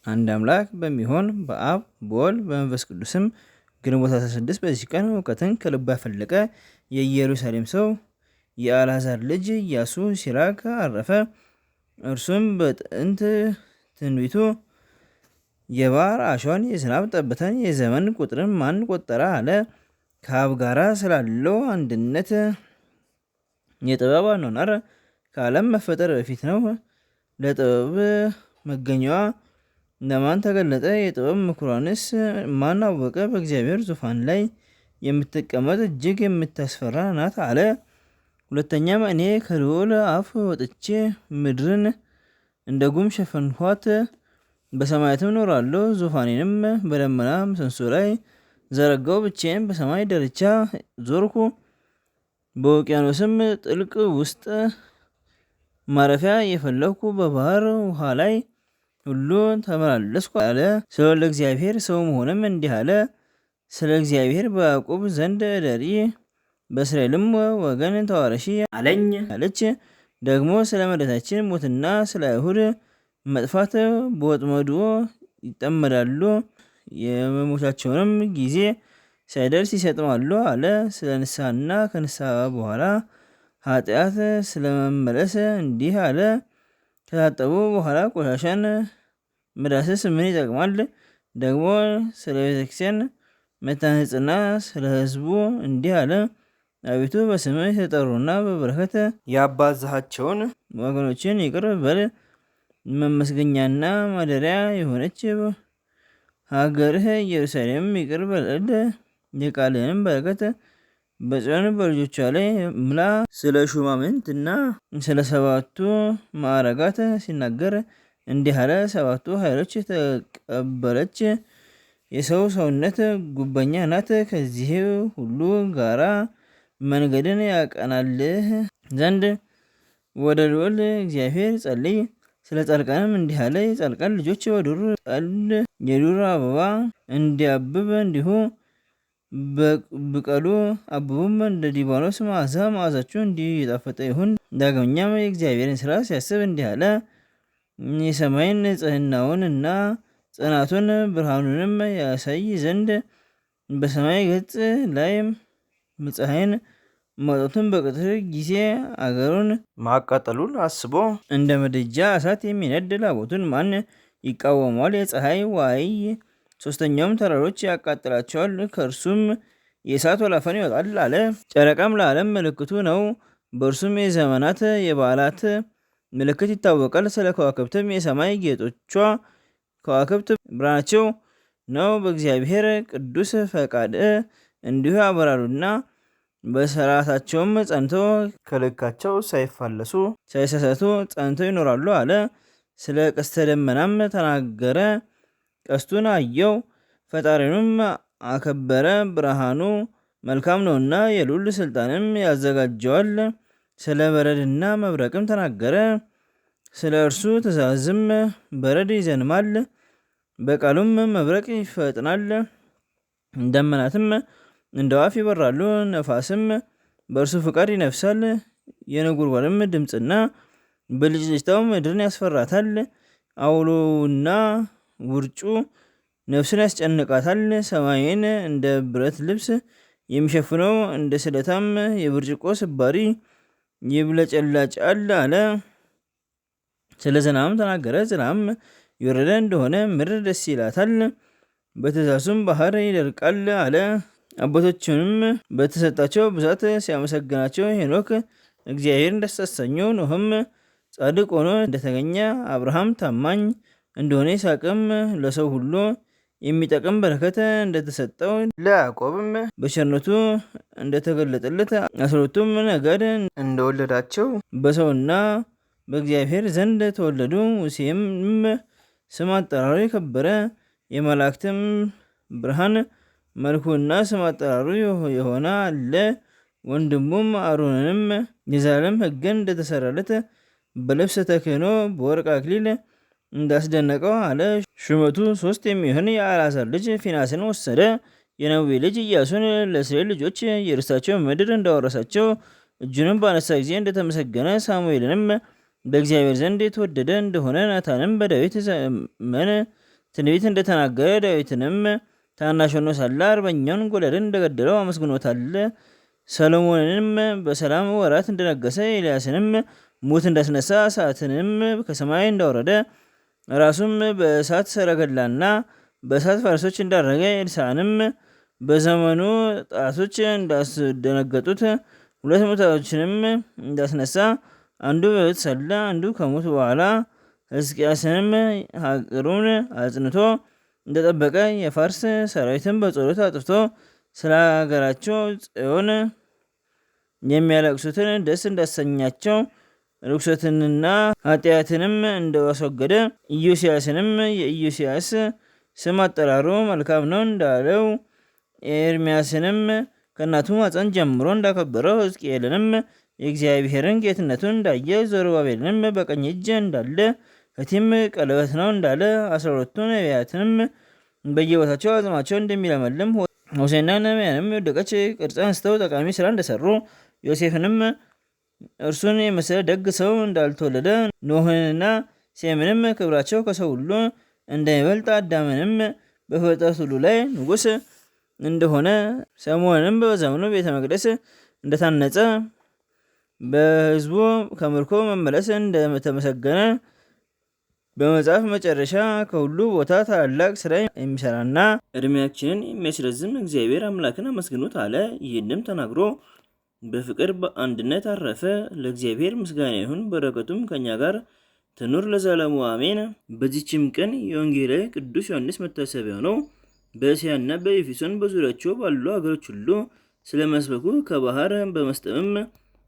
አንድ አምላክ በሚሆን በአብ በወልድ በመንፈስ ቅዱስም ግንቦት 16 በዚህ ቀን እውቀትን ከልቡ ያፈለቀ የኢየሩሳሌም ሰው የአልዓዛር ልጅ ኢያሱ ሲራክ አረፈ። እርሱም በጥንት ትንቢቱ የባህር አሸዋን የዝናብ ጠብታን የዘመን ቁጥርን ማን ቆጠረ አለ። ከአብ ጋራ ስላለው አንድነት የጥበብ አኗኗር ከዓለም መፈጠር በፊት ነው። ለጥበብ መገኛዋ ለማን ተገለጠ? የጥበብ ምኩራንስ ማን አወቀ? በእግዚአብሔር ዙፋን ላይ የምትቀመጥ እጅግ የምታስፈራ ናት አለ። ሁለተኛም እኔ ከልዑል አፍ ወጥቼ ምድርን እንደ ጉም ሸፈንኋት፣ በሰማያትም ኖራለሁ። ዙፋኔንም በደመና ምሰሶ ላይ ዘረጋው። ብቻዬን በሰማይ ዳርቻ ዞርኩ፣ በውቅያኖስም ጥልቅ ውስጥ ማረፊያ የፈለግኩ፣ በባህር ውሃ ላይ ሁሉ ተመላለስኩ አለ። ስለ ወልደ እግዚአብሔር ሰው መሆንም እንዲህ አለ። ስለ እግዚአብሔር በያዕቆብ ዘንድ እደሪ፣ በእስራኤልም ወገን ተዋረሺ አለኝ አለች። ደግሞ ስለ መድኃኒታችን ሞትና ስለ አይሁድ መጥፋት በወጥመዱ ይጠመዳሉ፣ የመሞቻቸውንም ጊዜ ሳይደርስ ይሰጥማሉ አለ። ስለ ንስሐና ከንስሐ በኋላ ኃጢአት ስለመመለስ እንዲህ አለ። ከታጠቡ በኋላ ቆሻሻን መዳሰስ ምን ይጠቅማል? ደግሞ ስለ ቤተክርስቲያን መታነጽና ስለ ሕዝቡ እንዲህ አለ። አቤቱ በስምህ የተጠሩና በበረከት ያባዛሃቸውን ወገኖችን ይቅር በል። መመስገኛና ማደሪያ የሆነች ሀገርህ ኢየሩሳሌም ይቅር በል። የቃልህንም በረከት በጽዮን በልጆቿ ላይ ምላ። ስለ ሹማምንትና ስለ ሰባቱ ማዕረጋት ሲናገር እንዲህ አለ። ሰባቱ ኃይሎች የተቀበለች የሰው ሰውነት ጉበኛ ናት። ከዚህ ሁሉ ጋራ መንገድን ያቀናልህ ዘንድ ወደ ልዑል እግዚአብሔር ጸልይ። ስለ ጻድቃንም እንዲህ አለ። የጻድቃን ልጆች በዱር ጠል የዱር አበባ እንዲያብብ እንዲሁ ብቀሉ አብቡም፣ እንደ ሊባኖስ መዓዛ መዓዛችሁ እንዲህ የጣፈጠ ይሁን። ዳግመኛም የእግዚአብሔርን ስራ ሲያስብ እንዲህ አለ። የሰማይን ንጽሕናውን እና ጽናቱን ብርሃኑንም ያሳይ ዘንድ በሰማይ ገጽ ላይ ፀሐይን መውጣቱን በቀትር ጊዜ አገሩን ማቃጠሉን አስቦ እንደ ምድጃ እሳት የሚነድ ላቦቱን ማን ይቃወመዋል? የፀሐይ ዋይ ሶስተኛውም ተራሮች ያቃጥላቸዋል፣ ከእርሱም የእሳት ወላፈን ይወጣል አለ። ጨረቃም ለዓለም ምልክቱ ነው፣ በእርሱም የዘመናት የበዓላት ምልክት ይታወቃል። ስለ ከዋክብትም የሰማይ ጌጦቿ ከዋክብት ብርሃናቸው ነው። በእግዚአብሔር ቅዱስ ፈቃድ እንዲሁ ያበራሉና በስርዓታቸውም ጸንተው ከልካቸው ሳይፋለሱ ሳይሳሳቱ ጸንተው ይኖራሉ አለ። ስለ ቀስተ ደመናም ተናገረ። ቀስቱን አየው፣ ፈጣሪንም አከበረ። ብርሃኑ መልካም ነውና የልዑል ስልጣንም ያዘጋጀዋል። ስለ በረድና መብረቅም ተናገረ። ስለ እርሱ ትእዛዝም በረድ ይዘንማል፣ በቃሉም መብረቅ ይፈጥናል። ደመናትም እንደ ዋፍ ይበራሉ፣ ነፋስም በእርሱ ፍቃድ ይነፍሳል። የነጎድጓድም ድምፅና ብልጭልጭታው ምድርን ያስፈራታል። አውሎውና ውርጩ ነፍስን ያስጨንቃታል። ሰማይን እንደ ብረት ልብስ የሚሸፍነው እንደ ስለታም የብርጭቆ ስባሪ ይብለጨላጫል አለ። ስለ ዝናብም ተናገረ። ዝናብ የወረደ እንደሆነ ምድር ደስ ይላታል፣ በትእዛዙም ባህር ይደርቃል አለ። አባቶችንም በተሰጣቸው ብዛት ሲያመሰግናቸው ሄኖክ እግዚአብሔርን ደስ አሰኘው። ኖህም ጻድቅ ሆኖ እንደተገኘ፣ አብርሃም ታማኝ እንደሆነ፣ ይስሐቅም ለሰው ሁሉ የሚጠቅም በረከት እንደተሰጠው፣ ለያዕቆብም በቸርነቱ እንደተገለጠለት፣ 12ቱም ነገድ እንደወለዳቸው በሰውና በእግዚአብሔር ዘንድ ተወለዱ። ሙሴም ስም አጠራሩ የከበረ የመላእክትም ብርሃን መልኩና ስም አጠራሩ የሆነ አለ። ወንድሙም አሮንንም የዘላለም ሕግን እንደተሰራለት በልብሰ ተክህኖ በወርቅ አክሊል እንዳስደነቀው አለ። ሹመቱ 3 የሚሆን የአልዓዛር ልጅ ፊናስን ወሰደ። የነዌ ልጅ ኢያሱን ለእስራኤል ልጆች የርስታቸው ምድር እንዳወረሳቸው እጁንም ባነሳ ጊዜ እንደተመሰገነ፣ ሳሙኤልንም በእግዚአብሔር ዘንድ የተወደደ እንደሆነ፣ ናታንም በዳዊት ዘመን ትንቢት እንደተናገረ ዳዊትንም ታናሽ ሆኖ ሳለ አርበኛውን ጎልያድን እንደገደለው አመስግኖታል። ሰሎሞንንም በሰላም ወራት እንደነገሰ፣ ኤልያስንም ሙት እንዳስነሳ፣ እሳትንም ከሰማይ እንዳወረደ፣ ራሱም በእሳት ሰረገላና በእሳት ፈረሶች እንዳረገ፣ ኤልሳዕንም በዘመኑ ጣቶች እንዳስደነገጡት 2 ሙታኖችንም እንዳስነሳ፣ አንዱ በሕይወት ሳለ አንዱ ከሞት በኋላ፣ ሕዝቅያስንም ሀገሩን አጽንቶ እንደጠበቀ፣ የፋርስ ሰራዊትን በጸሎት አጥፍቶ ስለ ሀገራቸው ጽዮን የሚያለቅሱትን ደስ እንዳሰኛቸው፣ ርኩሰትንና ኃጢአትንም እንዳስወገደ፣ ኢዮስያስንም የኢዮስያስ ስም አጠራሩ መልካም ነው እንዳለው፣ ኤርሚያስንም ከእናቱ ማፀን ጀምሮ እንዳከበረው፣ ሕዝቅኤልንም የእግዚአብሔርን ጌትነቱን እንዳየ፣ ዘሩባቤልንም በቀኝ እጅ እንዳለ ከቲም ቀለበት ነው እንዳለ፣ 12ቱ ነቢያትንም በየቦታቸው አጽማቸው እንደሚለመልም፣ ሆሴዕና ነህምያንም የወደቀች ቅርጽ አንስተው ጠቃሚ ስራ እንደሰሩ፣ ዮሴፍንም እርሱን የመሰለ ደግ ሰው እንዳልተወለደ፣ ኖህንና ሴምንም ክብራቸው ከሰው ሁሉ እንደሚበልጥ፣ አዳምንም በፍጥረት ሁሉ ላይ ንጉሥ እንደሆነ፣ ሰሞንም በዘመኑ ቤተ መቅደስ እንደታነጸ፣ በሕዝቡ ከምርኮ መመለስ እንደተመሰገነ፣ በመጽሐፍ መጨረሻ ከሁሉ ቦታ ታላላቅ ስራ የሚሰራና እድሜያችንን የሚያስረዝም እግዚአብሔር አምላክን አመስግኑት አለ። ይህንም ተናግሮ በፍቅር በአንድነት አረፈ። ለእግዚአብሔር ምስጋና ይሁን፣ በረከቱም ከኛ ጋር ትኑር ለዘላለሙ አሜን። በዚችም ቀን የወንጌላዊ ቅዱስ ዮሐንስ መታሰቢያው ነው። በእስያና በኤፌሶን በዙሪያቸው ባሉ ሀገሮች ሁሉ ስለ መስበኩ ከባህር በመስጠምም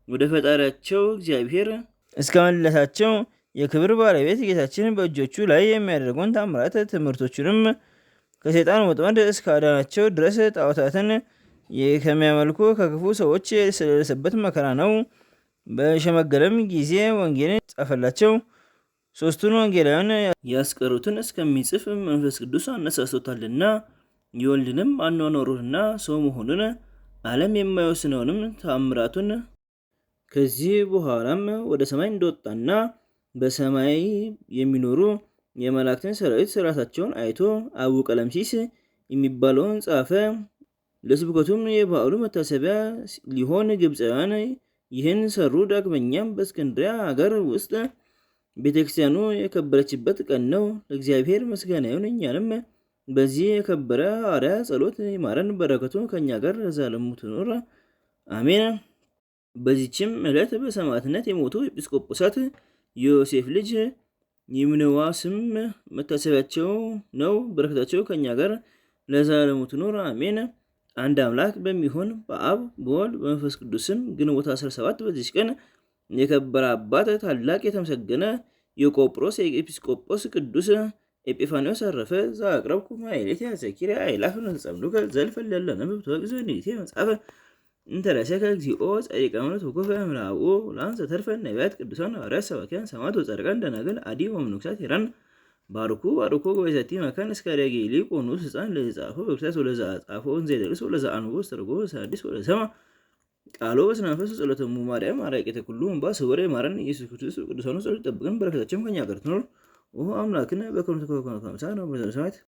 ወደ ፈጣሪያቸው እግዚአብሔር እስከ መለሳቸው የክብር ባለቤት ጌታችን በእጆቹ ላይ የሚያደርገውን ታምራት ትምህርቶቹንም ከሰይጣን ወጥመድ እስከ አዳናቸው ድረስ ጣዖታትን ከሚያመልኩ ከክፉ ሰዎች ስለደረሰበት መከራ ነው። በሸመገለም ጊዜ ወንጌልን ጻፈላቸው። 3ቱን ወንጌላውያን ያስቀሩትን እስከሚጽፍ መንፈስ ቅዱስ አነሳስቶታልና፣ የወልድንም አኗኗሩንና ሰው መሆኑን ዓለም የማይወስነውንም ታምራቱን፣ ከዚህ በኋላም ወደ ሰማይ እንደወጣና በሰማይ የሚኖሩ የመላእክትን ሰራዊት ስራታቸውን አይቶ አቡ ቀለምሲስ የሚባለውን ጻፈ። ለስብከቱም የበዓሉ መታሰቢያ ሊሆን ግብፃውያን ይህን ሰሩ። ዳግመኛም በእስክንድሪያ ሀገር ውስጥ ቤተክርስቲያኑ የከበረችበት ቀን ነው። ለእግዚአብሔር ምስጋና ይሁን፣ እኛንም በዚህ የከበረ ሐዋርያ ጸሎት ይማረን፣ በረከቱ ከኛ ጋር ለዘላለሙ ትኑር አሜን። በዚችም ዕለት በሰማዕትነት የሞቱ ኤጲስቆጶሳት የዮሴፍ ልጅ ይምንዋስም መታሰቢያቸው ነው። በረከታቸው ከኛ ጋር ለዘላለሙ ትኑር አሜን። አንድ አምላክ በሚሆን በአብ በወልድ በመንፈስ ቅዱስም ግንቦት 17 በዚች ቀን የከበረ አባት ታላቅ የተመሰገነ የቆጵሮስ ኤጲስቆጶስ ቅዱስ ኤጲፋንዮስ አረፈ። ዘአቅረብኩ ማኅሌተ ዘኪርየ አእላፈ ነተጸምዱከ ዘልፈ ለለነብብ ተወግዘ ኒቴ መጽሐፈ እንተረሰከ እግዚኦ ጸሪቀ መለት ወኮፈ ምላኡ ላንሰ ተርፈ ነቢያት ቅዱሳን ሐዋርያት ሰባክያን ሰማዕታት ወጻድቃን ደናግል አዲ ወመነኮሳት ሄራን ባርኩ ባርኮ በዛቲ መካን እስከ ረጌሊ ቆኑስ ሕፃን ለጻፈ በክርስቶስ ወለዛ ጻፈ ወንዘ ደርሶ ወለዛ አንቦ ስተርጎ ሳዲስ ወለሰማ ቃሎ በስመ መንፈስ ጸሎተሙ ማርያም አራቂተ ኩሉ እንባ ስወረ ማረን ኢየሱስ ክርስቶስ ቅዱሳኑ ጸሎት ጠብቀን በረከታቸው ከኛ ጋር ትኖር። ኦ አምላክነ በከመ ተኮነ ከመ ነው በሰማያት